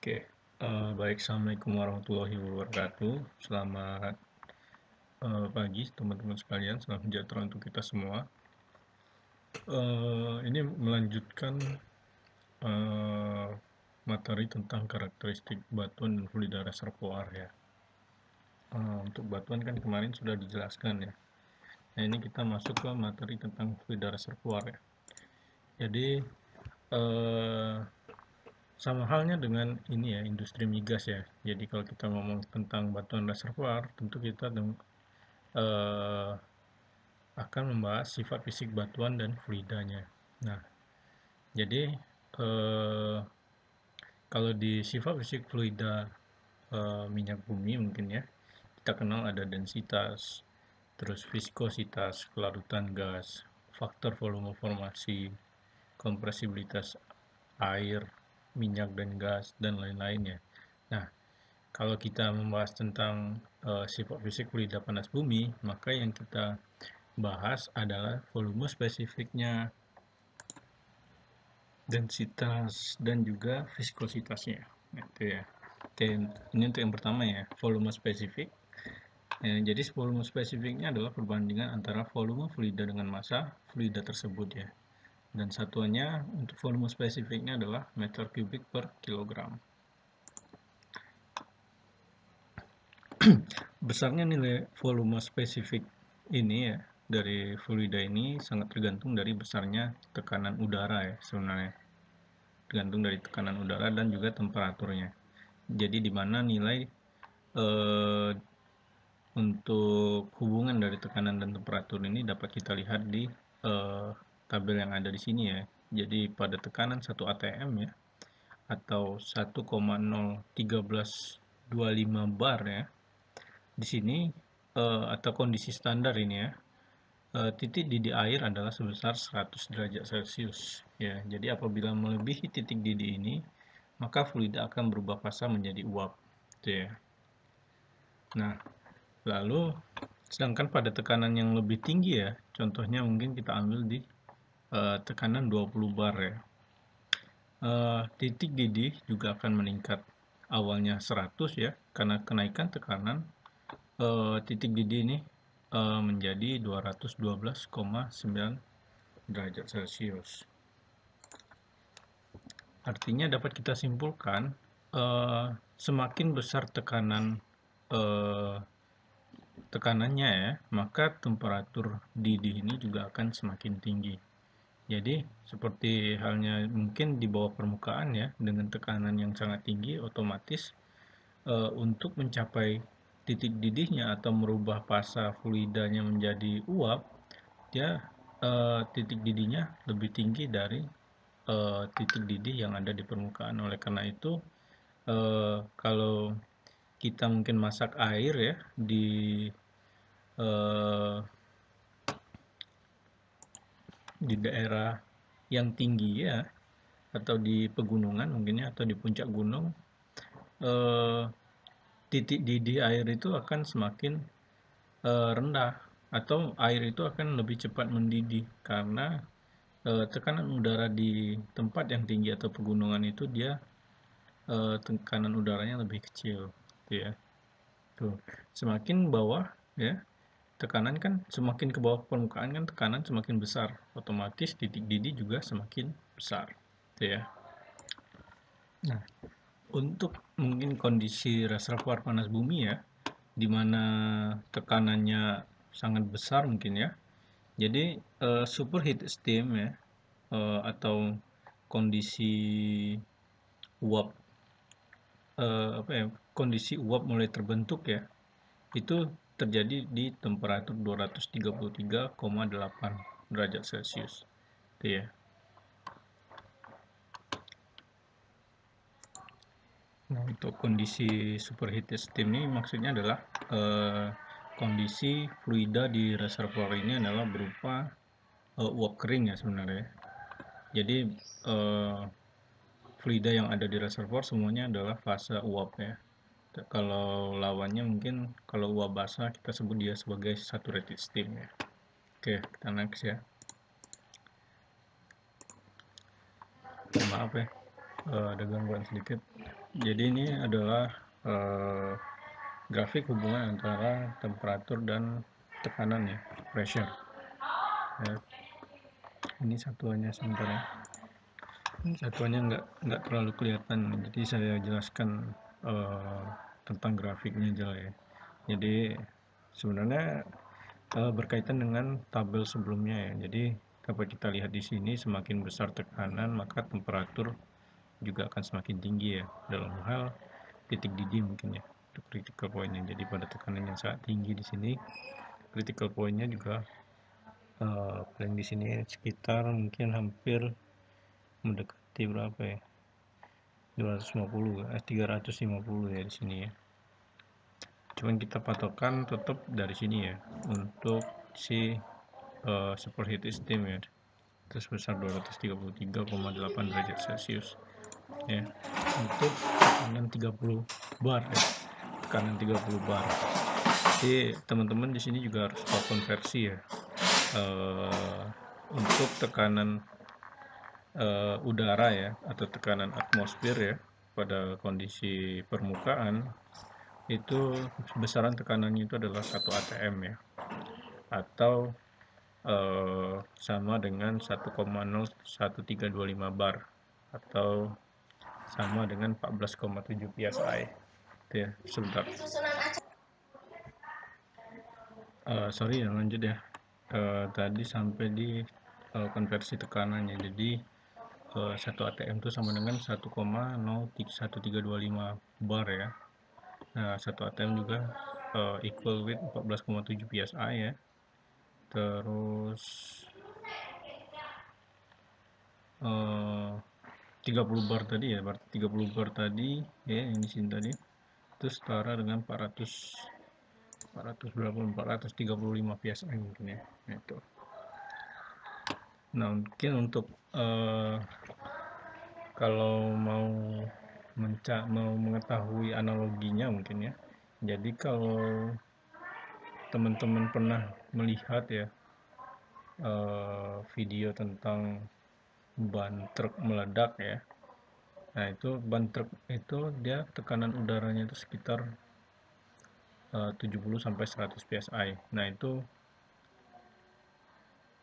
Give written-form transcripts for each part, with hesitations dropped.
Oke, baik. Assalamualaikum warahmatullahi wabarakatuh. Selamat pagi teman-teman sekalian. Salam sejahtera untuk kita semua. Ini melanjutkan materi tentang karakteristik batuan dan fluida reservoir ya. Untuk batuan kan kemarin sudah dijelaskan ya. Nah, ini kita masuk ke materi tentang fluida reservoir ya. Jadi sama halnya dengan ini ya, industri migas ya. Jadi kalau kita ngomong tentang batuan reservoir, tentu kita akan membahas sifat fisik batuan dan fluidanya. Nah, jadi kalau di sifat fisik fluida minyak bumi mungkin ya, kita kenal ada densitas, terus viskositas, kelarutan gas, faktor volume formasi, kompresibilitas air, minyak dan gas, dan lain-lainnya. Nah, kalau kita membahas tentang sifat fisik fluida panas bumi, maka yang kita bahas adalah volume spesifiknya, densitas, dan juga viskositasnya. Itu ya. Oke, ini untuk yang pertama ya, volume spesifik. Ya, jadi volume spesifiknya adalah perbandingan antara volume fluida dengan massa fluida tersebut ya. Dan satuannya untuk volume spesifiknya adalah meter kubik per kilogram. Besarnya nilai volume spesifik ini ya dari fluida ini sangat tergantung dari besarnya tekanan udara ya sebenarnya. Tergantung dari tekanan udara dan juga temperaturnya. Jadi di mana nilai untuk hubungan dari tekanan dan temperatur ini dapat kita lihat di tabel yang ada di sini ya. Jadi pada tekanan 1 atm ya, atau 1,01325 bar ya. Di sini atau kondisi standar ini ya, titik didih air adalah sebesar 100 derajat Celcius ya. Jadi apabila melebihi titik didih ini, maka fluida akan berubah fasa menjadi uap gitu ya. Nah, lalu sedangkan pada tekanan yang lebih tinggi ya, contohnya mungkin kita ambil di tekanan 20 bar ya. Titik didih juga akan meningkat, awalnya 100 ya, karena kenaikan tekanan titik didih ini menjadi 212,9 derajat Celcius. Artinya dapat kita simpulkan semakin besar tekanannya ya, maka temperatur didih ini juga akan semakin tinggi. Jadi seperti halnya mungkin di bawah permukaan ya, dengan tekanan yang sangat tinggi, otomatis untuk mencapai titik didihnya atau merubah fasa fluidanya menjadi uap, dia titik didihnya lebih tinggi dari titik didih yang ada di permukaan. Oleh karena itu, kalau kita mungkin masak air ya di daerah yang tinggi ya, atau di pegunungan mungkinnya, atau di puncak gunung, titik didih air itu akan semakin rendah, atau air itu akan lebih cepat mendidih karena tekanan udara di tempat yang tinggi atau pegunungan itu dia tekanan udaranya lebih kecil gitu ya. Tuh, semakin bawah ya, tekanan kan semakin ke bawah permukaan kan tekanan semakin besar, otomatis titik didih juga semakin besar gitu ya. Nah, untuk mungkin kondisi reservoir panas bumi ya, di mana tekanannya sangat besar mungkin ya. Jadi superheat steam ya, atau kondisi uap kondisi uap mulai terbentuk ya, itu terjadi di temperatur 233,8 derajat Celcius itu ya. Nah, untuk kondisi superheat steam ini maksudnya adalah kondisi fluida di reservoir ini adalah berupa uap kering ya sebenarnya. Jadi fluida yang ada di reservoir semuanya adalah fase uap ya. Kalau lawannya mungkin kalau uap basah kita sebut dia sebagai saturated steam ya. Oke, kita next ya. Maaf ya, ada gangguan sedikit. Jadi ini adalah grafik hubungan antara temperatur dan tekanan ya, pressure. Ya, ini satuannya sebentar ya. Ini satuannya nggak terlalu kelihatan, jadi saya jelaskan tentang grafiknya aja lah ya. Jadi sebenarnya berkaitan dengan tabel sebelumnya ya. Jadi dapat kita lihat di sini, semakin besar tekanan maka temperatur juga akan semakin tinggi ya, dalam hal titik didih mungkin ya, itu critical pointnya. Jadi pada tekanan yang sangat tinggi di sini, critical pointnya juga paling di sini sekitar mungkin hampir mendekati berapa ya, 350 ya di sini ya. Cuman kita patokan tetap dari sini ya untuk si superheat steam ya, itu sebesar 233,8 derajat Celcius ya, untuk tekanan 30 bar ya, tekanan 30 bar. Jadi teman-teman di sini juga harus tahu konversi ya, untuk tekanan udara ya, atau tekanan atmosfer ya, pada kondisi permukaan itu besaran tekanannya itu adalah 1 atm ya, atau sama dengan 1,01325 bar, atau sama dengan 14,7 psi itu ya. Sebentar, sorry ya, lanjut ya. Tadi sampai di konversi tekanannya. Jadi 1 atm itu sama dengan 1,01325 bar ya. Nah, 1 atm juga equal with 14,7 psi ya. Terus 30 bar tadi ya, berarti 30 bar tadi ya, yang di sini tadi itu setara dengan 400 berapa, 435 psi mungkin ya. Nah, itu. Nah, mungkin untuk kalau mau mengetahui analoginya mungkin ya. Jadi kalau teman-teman pernah melihat ya video tentang ban truk meledak ya. Nah, itu ban truk itu dia tekanan udaranya itu sekitar 70 sampai 100 psi. Nah, itu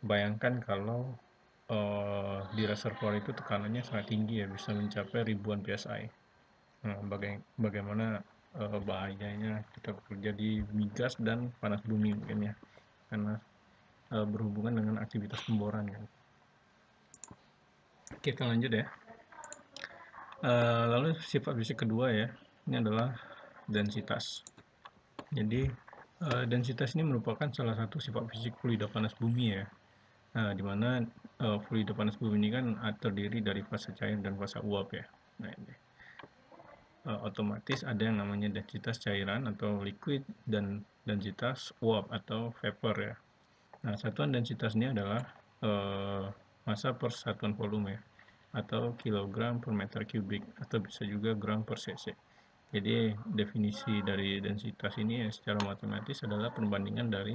bayangkan kalau di reservoir itu tekanannya sangat tinggi ya, bisa mencapai ribuan psi. Nah, bagaimana bahayanya kita bekerja di migas dan panas bumi mungkin ya, karena berhubungan dengan aktivitas pemboran kan. Oke, kita lanjut ya. Lalu sifat fisik kedua ya, ini adalah densitas. Jadi densitas ini merupakan salah satu sifat fisik fluida panas bumi ya. Nah, dimana fluida panas bumi ini kan terdiri dari fase cair dan fase uap ya. Nah, ini otomatis ada yang namanya densitas cairan atau liquid dan densitas uap atau vapor ya. Nah, satuan densitas ini adalah massa per satuan volume ya, atau kilogram per meter kubik, atau bisa juga gram per cc. Jadi definisi dari densitas ini ya, secara matematis adalah perbandingan dari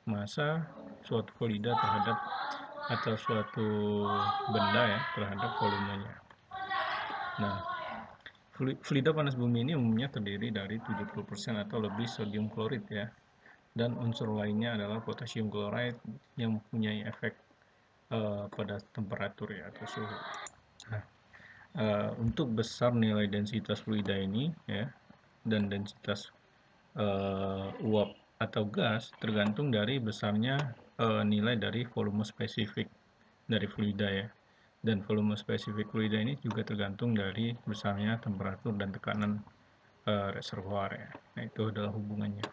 massa suatu fluida terhadap, atau suatu benda ya, terhadap volumenya. Nah, fluida panas bumi ini umumnya terdiri dari 70% atau lebih sodium klorid ya, dan unsur lainnya adalah potasium chloride yang mempunyai efek pada temperatur ya, atau suhu. Nah, untuk besar nilai densitas fluida ini ya, dan densitas uap atau gas tergantung dari besarnya nilai dari volume spesifik dari fluida ya, dan volume spesifik fluida ini juga tergantung dari besarnya temperatur dan tekanan reservoir ya. Nah, itu adalah hubungannya.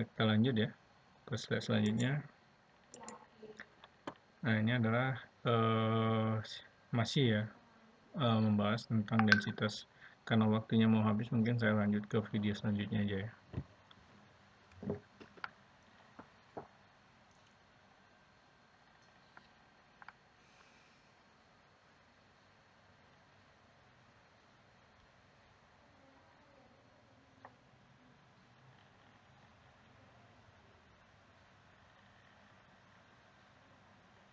Kita lanjut ya ke slide selanjutnya. Nah, ini adalah masih ya membahas tentang densitas. Karena waktunya mau habis, mungkin saya lanjut ke video selanjutnya aja ya.